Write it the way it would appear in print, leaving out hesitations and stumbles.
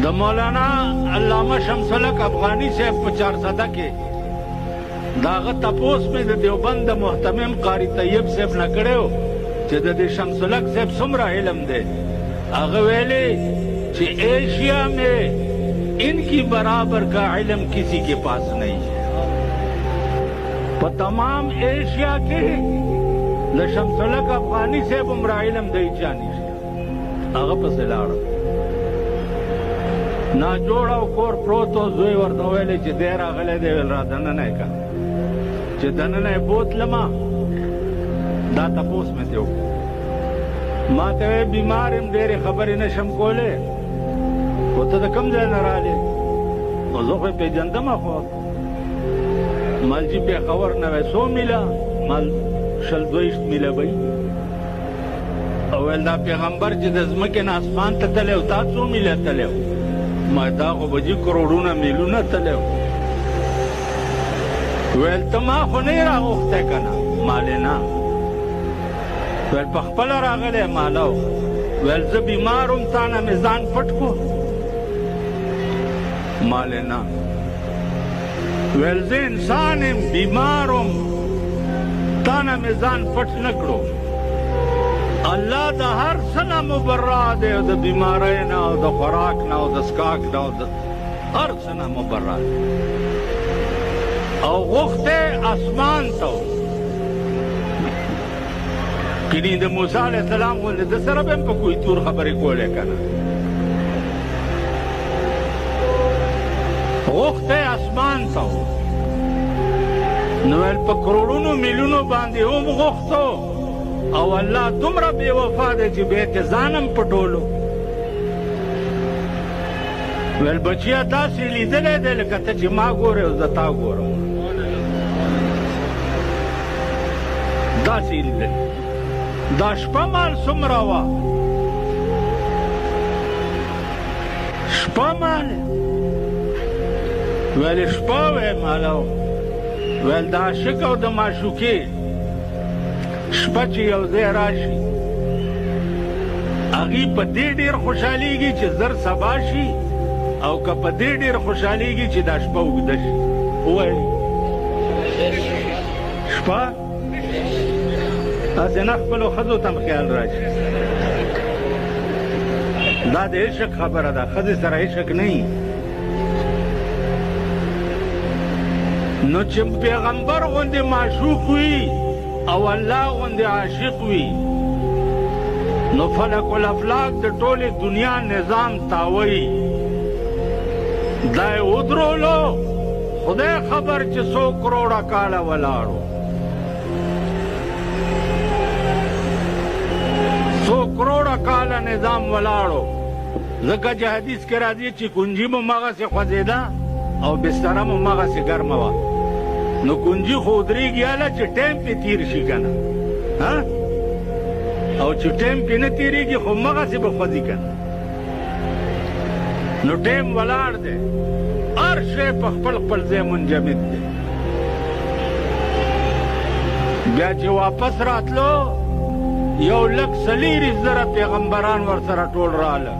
د مولانا علامه شمس الحق افغاني صاحب په 400 کې داغه تپوس مې د دیوبند د محتمم قاری طیب صاحب نه کړو چې د دې شمس الحق صاحب څومره علم دی. هغه ویلي چې ایشیا میں इनकी बराबर का इल्म किसी के पास नहीं है. په تمام ایشیا کې د شمس الحق افغاني صاحب عمره علم دی چا نشته. هغه پسې لاړ ناجوړ او کور پروت و. زوی ورته ویلی چې دی راغلی دی. ویل را دننه یې که چې دننه یې بوتلمه دا تپوس مې ترې وکړو. ما ته وی بیمار یم ډېرې خبرې نه شم کولی خو ته د کوم ځای نه رالې؟ نو زه خو یې پېژندمه خو مال چې پېښور نه وی 100 میله مال 22 میله به او ویل دا پیغمبر چې د ځمکې نه اسمان ته تللی و تا 100 میله تللی و. ما دا خو به جي کروڑونه میلونه تللی و. ویل ته ما خو نه یې راغوښتی که نه؟ مالې نه. ویل په خپله راغلی ماله و. ویل زه بیمار وم تا نه مې ځان پټ کړو؟ مالې نه. ویل زه انسان یم بیمار وم تا نه مې ځان پټ نه کړو. الله د هر څه نه مبرا دی د بیمارۍ نه او د خوراک نه او د څښاک نه او د هر څه نه مبرا دی. او غوښتی اسمان ته و. کني د موسی علیه السلام غوندې د سره به هم په کوی تور خبرې کولې که نه. غوښتی اسمان ته و. نو ویل په کروڑونو میلیونو باندې هم غوښتو او الله دومره بې وفا دی چې بیا یې ځان هم پټولو. ویل بچیه داسې لیدلی دی لکه ته چې ما ګورې او زه تا ګورم. داسې لیدلی. دا شپه مال څومره وه؟ شپه مال ویل شپه وی ماله و. ویل د عاشق او د معشوقې شپه چې یو ځای راشي هغې په دې ډېر خوشحالېږي چې زر سبا شي او که په دې ډېر خوشحالېږي چې دا شپه اوږده شي. ووایي شپه هسې نه خپلو ښځو ته هم خیال راشي. دا د عشق خبره ده. ښځې سره عشق نه وي. نو چې پیغمبر غوندې معشوق وي او الله غوندې عاشق وي نو فلک الافلاک د ټولې دنیا نظام تاوی. دا یې ودرولو خدای خبر چې 100 کروڑه کاله ولاړو. 100 کروڑه کاله نظام ولاړو. ځکه چې حدیث کې راځي چې کنجي مو مغسې خوځېده او بستره مو مغسې ګرمه وه. نو کنجي خو ودرېږي هله چې ټایم پې تیر شي که نه او چې ټایم پې نه تېرېږي خو مغسې به خوځي که نه. نو ټایم ولاړ دی. هر شی په خپل خپل ځای منجمد دی. بیا چې واپس راتلو 140,000 پیغمبران ورسره ټول راله.